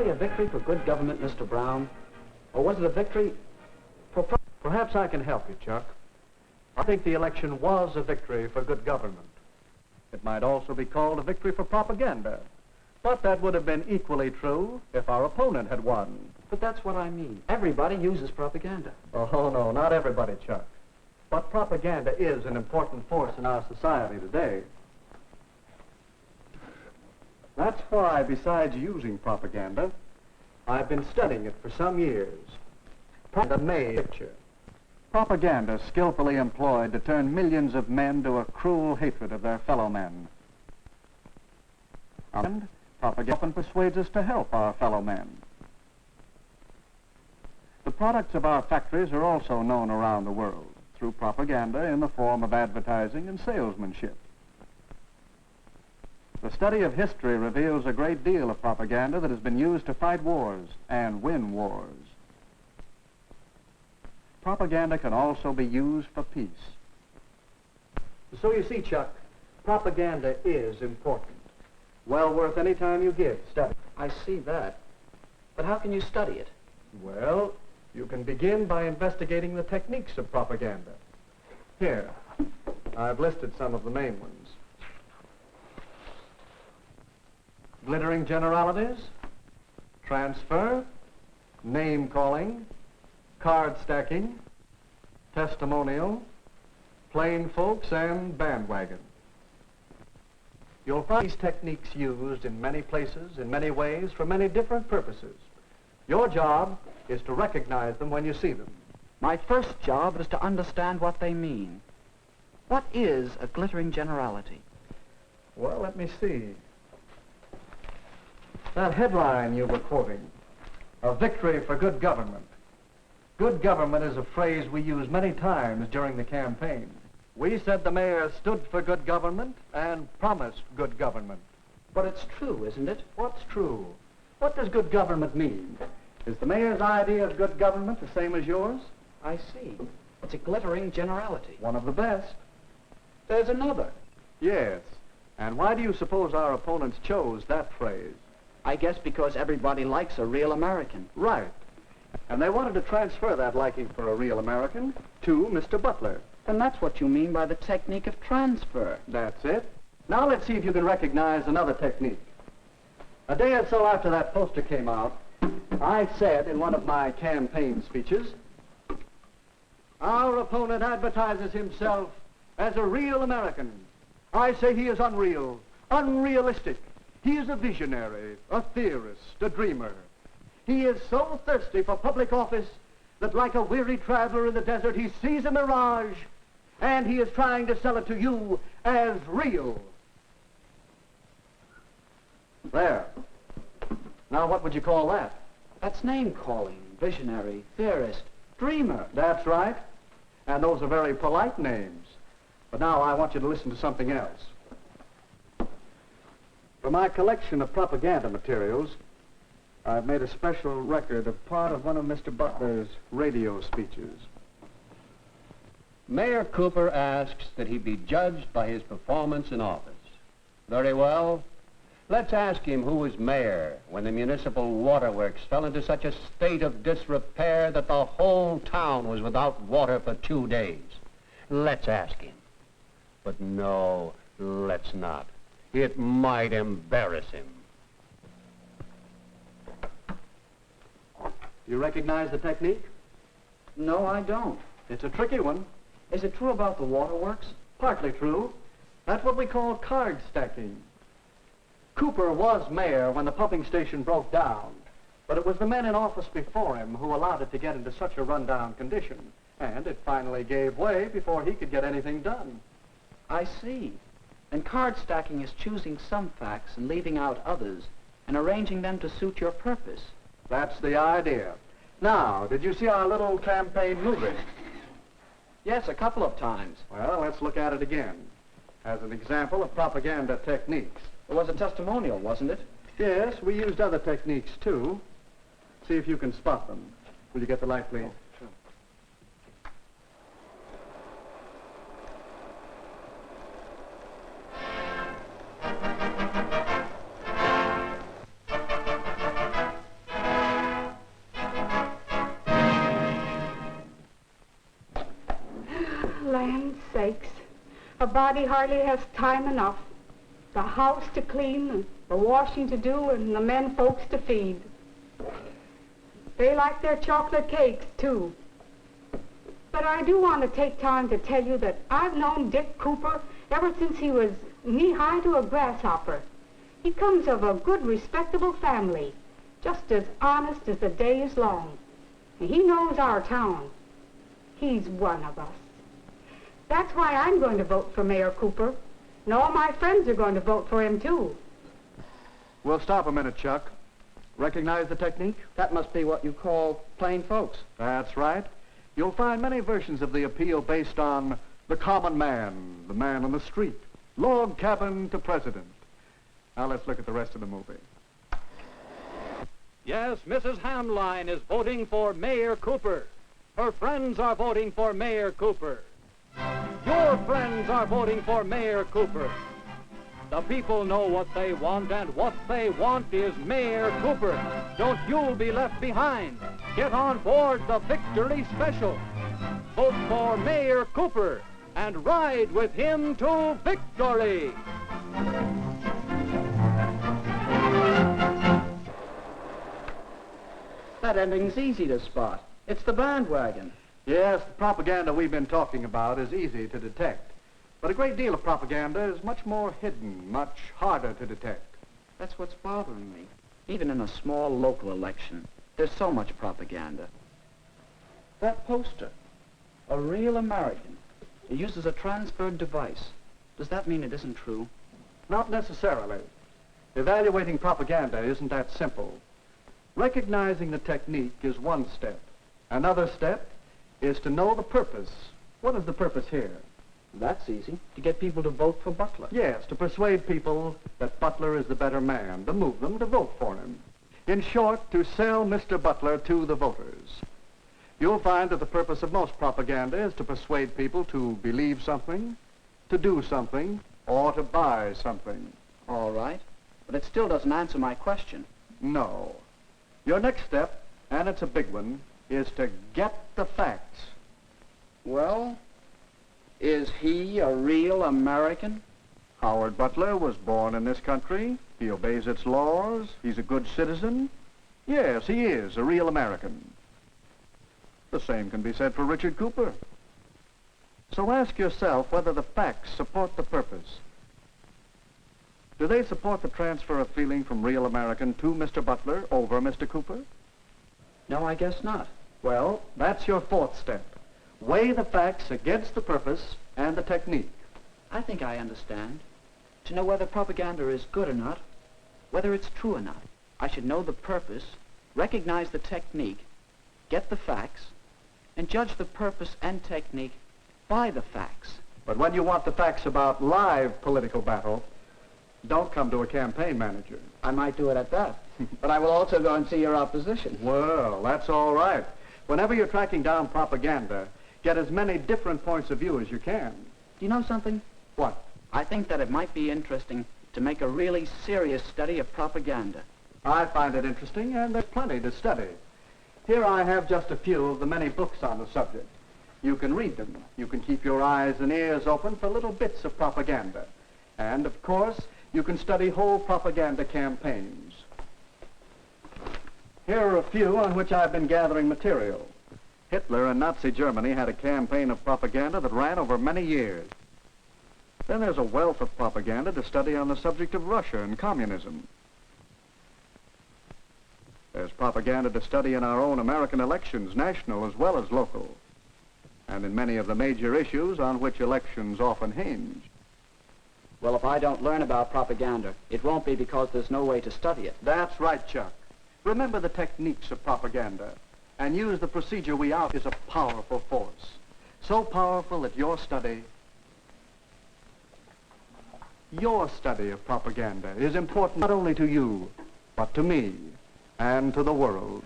really a victory for good government, Mr. Brown? Or was it a victory for... Perhaps I can help you, Chuck. I think the election was a victory for good government. It might also be called a victory for propaganda. But that would have been equally true if our opponent had won. But that's what I mean. Everybody uses propaganda. Oh, no, not everybody, Chuck. But propaganda is an important force in our society today. That's why, besides using propaganda, I've been studying it for some years. Propaganda skillfully employed to turn millions of men to a cruel hatred of their fellow men. And propaganda often persuades us to help our fellow men. The products of our factories are also known around the world through propaganda in the form of advertising and salesmanship. The study of history reveals a great deal of propaganda that has been used to fight wars and win wars. Propaganda can also be used for peace. So you see, Chuck, propaganda is important. Well worth any time you give study. I see that. But how can you study it? Well, you can begin by investigating the techniques of propaganda. Here, I've listed some of the main ones. Glittering generalities, transfer, name-calling, card stacking, testimonial, plain folks, and bandwagon. You'll find these techniques used in many places, in many ways, for many different purposes. Your job is to recognize them when you see them. My first job is to understand what they mean. What is a glittering generality? Well, let me see. That headline you were quoting, a victory for good government. Good government is a phrase we use many times during the campaign. We said the mayor stood for good government and promised good government. But it's true, isn't it? What's true? What does good government mean? Is the mayor's idea of good government the same as yours? I see. It's a glittering generality. One of the best. There's another. Yes. And why do you suppose our opponents chose that phrase? I guess because everybody likes a real American. Right. And they wanted to transfer that liking for a real American to Mr. Butler. And that's what you mean by the technique of transfer. That's it. Now let's see if you can recognize another technique. A day or so after that poster came out, I said in one of my campaign speeches, our opponent advertises himself as a real American. I say he is unreal, unrealistic. He is a visionary, a theorist, a dreamer. He is so thirsty for public office that like a weary traveler in the desert, he sees a mirage, and he is trying to sell it to you as real. There. Now, what would you call that? That's name-calling, visionary, theorist, dreamer. That's right. And those are very polite names. But now I want you to listen to something else. For my collection of propaganda materials, I've made a special record of part of one of Mr. Butler's radio speeches. Mayor Cooper asks that he be judged by his performance in office. Very well. Let's ask him who was mayor when the municipal waterworks fell into such a state of disrepair that the whole town was without water for 2 days. Let's ask him. But no, let's not. It might embarrass him. You recognize the technique? No, I don't. It's a tricky one. Is it true about the waterworks? Partly true. That's what we call card stacking. Cooper was mayor when the pumping station broke down, but it was the men in office before him who allowed it to get into such a rundown condition, and it finally gave way before he could get anything done. I see. And card stacking is choosing some facts and leaving out others and arranging them to suit your purpose. That's the idea. Now, did you see our little campaign movie? Yes, a couple of times. Well, let's look at it again as an example of propaganda techniques. It was a testimonial, wasn't it? Yes, we used other techniques, too. See if you can spot them. Will you get the light, please? Oh, sure. aches. A body hardly has time enough. The house to clean, and the washing to do, and the men folks to feed. They like their chocolate cakes, too. But I do want to take time to tell you that I've known Dick Cooper ever since he was knee-high to a grasshopper. He comes of a good, respectable family, just as honest as the day is long. And he knows our town. He's one of us. That's why I'm going to vote for Mayor Cooper. And all my friends are going to vote for him, too. We'll stop a minute, Chuck. Recognize the technique? That must be what you call plain folks. That's right. You'll find many versions of the appeal based on the common man, the man on the street, log cabin to president. Now let's look at the rest of the movie. Yes, Mrs. Hamline is voting for Mayor Cooper. Her friends are voting for Mayor Cooper. Your friends are voting for Mayor Cooper. The people know what they want, and what they want is Mayor Cooper. Don't you be left behind. Get on board the Victory Special. Vote for Mayor Cooper and ride with him to victory. That ending's easy to spot. It's the bandwagon. Yes, the propaganda we've been talking about is easy to detect. But a great deal of propaganda is much more hidden, much harder to detect. That's what's bothering me. Even in a small local election, there's so much propaganda. That poster, a real American. It uses a transferred device. Does that mean it isn't true? Not necessarily. Evaluating propaganda isn't that simple. Recognizing the technique is one step. Another step is to know the purpose. What is the purpose here? That's easy. To get people to vote for Butler. Yes, to persuade people that Butler is the better man, to move them to vote for him. In short, to sell Mr. Butler to the voters. You'll find that the purpose of most propaganda is to persuade people to believe something, to do something, or to buy something. All right. But it still doesn't answer my question. No. Your next step, and it's a big one, is to get the facts. Well, is he a real American? Howard Butler was born in this country. He obeys its laws. He's a good citizen. Yes, he is a real American. The same can be said for Richard Cooper. So ask yourself whether the facts support the purpose. Do they support the transfer of feeling from real American to Mr. Butler over Mr. Cooper? No, I guess not. Well, that's your fourth step. Weigh the facts against the purpose and the technique. I think I understand. To know whether propaganda is good or not, whether it's true or not, I should know the purpose, recognize the technique, get the facts, and judge the purpose and technique by the facts. But when you want the facts about live political battle, don't come to a campaign manager. I might do it at that. But I will also go and see your opposition. Well, that's all right. Whenever you're tracking down propaganda, get as many different points of view as you can. Do you know something? What? I think that it might be interesting to make a really serious study of propaganda. I find it interesting, and there's plenty to study. Here I have just a few of the many books on the subject. You can read them. You can keep your eyes and ears open for little bits of propaganda. And, of course, you can study whole propaganda campaigns. Here are a few on which I've been gathering material. Hitler and Nazi Germany had a campaign of propaganda that ran over many years. Then there's a wealth of propaganda to study on the subject of Russia and communism. There's propaganda to study in our own American elections, national as well as local, and in many of the major issues on which elections often hinge. Well, if I don't learn about propaganda, it won't be because there's no way to study it. That's right, Chuck. Remember the techniques of propaganda, and use the procedure we out is a powerful force. So powerful that your study of propaganda is important not only to you, but to me and to the world.